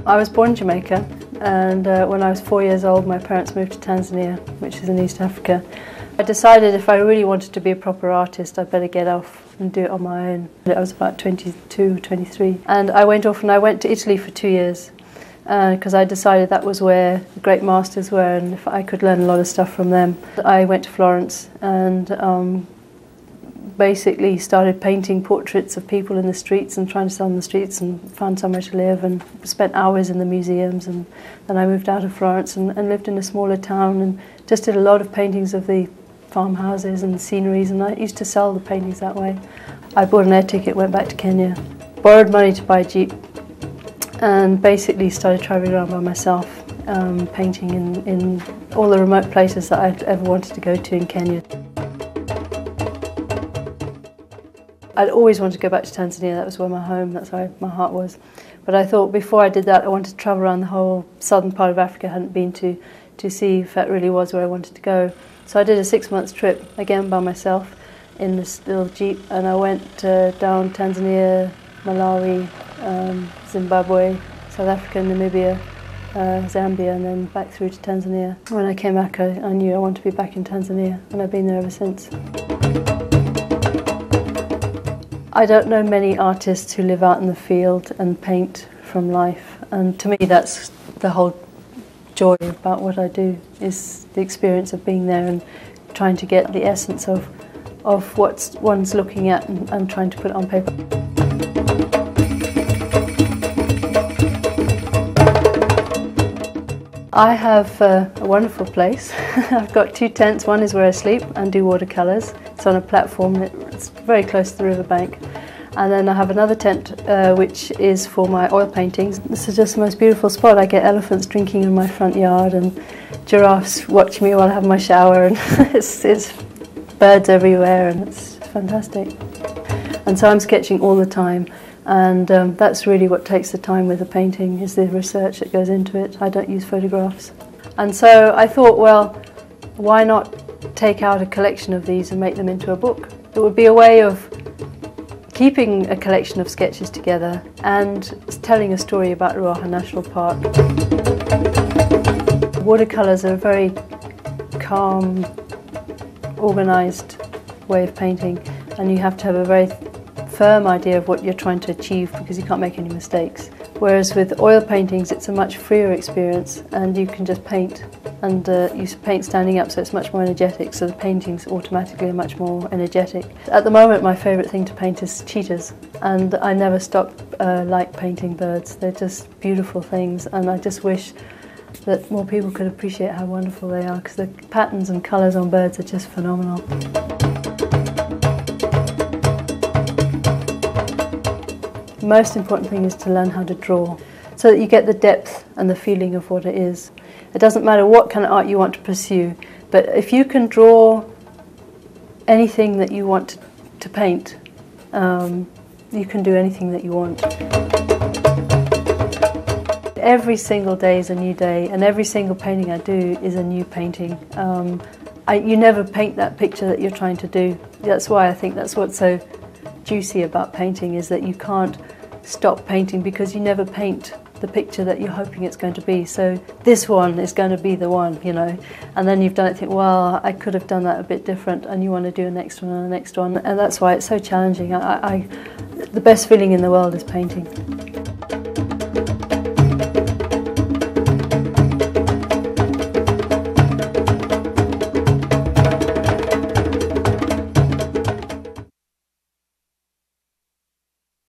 I was born in Jamaica, and when I was 4 years old my parents moved to Tanzania, which is in East Africa. I decided if I really wanted to be a proper artist I'd better get off and do it on my own. I was about 22, 23, and I went off and I went to Italy for 2 years because I decided that was where the great masters were and if I could learn a lot of stuff from them. I went to Florence and basically started painting portraits of people in the streets and trying to sell on the streets, and found somewhere to live and spent hours in the museums. And then I moved out of Florence and lived in a smaller town and just did a lot of paintings of the farmhouses and sceneries, and I used to sell the paintings that way. I bought an air ticket, went back to Kenya, borrowed money to buy a jeep, and basically started travelling around by myself, painting in all the remote places that I'd ever wanted to go to in Kenya. I'd always wanted to go back to Tanzania. That was where my home, that's where my heart was. But I thought before I did that I wanted to travel around the whole southern part of Africa I hadn't been to see if that really was where I wanted to go. So I did a 6-month trip, again by myself, in this little jeep, and I went down Tanzania, Malawi, Zimbabwe, South Africa, Namibia, Zambia, and then back through to Tanzania. When I came back I knew I wanted to be back in Tanzania, and I've been there ever since. I don't know many artists who live out in the field and paint from life, and to me that's the whole joy about what I do, is the experience of being there and trying to get the essence of what one's looking at and trying to put it on paper. I have a wonderful place. I've got 2 tents. One is where I sleep and do watercolours. It's on a platform, it's very close to the riverbank. And then I have another tent which is for my oil paintings. This is just the most beautiful spot. I get elephants drinking in my front yard and giraffes watch me while I have my shower, and it's birds everywhere, and it's fantastic. And so I'm sketching all the time. And that's really what takes the time with the painting, is the research that goes into it. I don't use photographs. And so I thought, well, why not take out a collection of these and make them into a book? It would be a way of keeping a collection of sketches together and telling a story about Ruaha National Park. Watercolours are a very calm, organised way of painting, and you have to have a very firm idea of what you're trying to achieve because you can't make any mistakes. Whereas with oil paintings it's a much freer experience, and you can just paint, and you paint standing up, so it's much more energetic, so the paintings automatically are much more energetic. At the moment my favourite thing to paint is cheetahs, and I never stop like painting birds. They're just beautiful things, and I just wish that more people could appreciate how wonderful they are, because the patterns and colours on birds are just phenomenal. The most important thing is to learn how to draw, so that you get the depth and the feeling of what it is. It doesn't matter what kind of art you want to pursue, but if you can draw anything that you want to paint, you can do anything that you want. Every single day is a new day, and every single painting I do is a new painting. You never paint that picture that you're trying to do. That's why I think that's what's so juicy about painting, is that you can't stop painting because you never paint the picture that you're hoping it's going to be. So this one is going to be the one, you know, and then you've done it, think, well, I could have done that a bit different, and you want to do a next one and the next one, and that's why it's so challenging. The best feeling in the world is painting.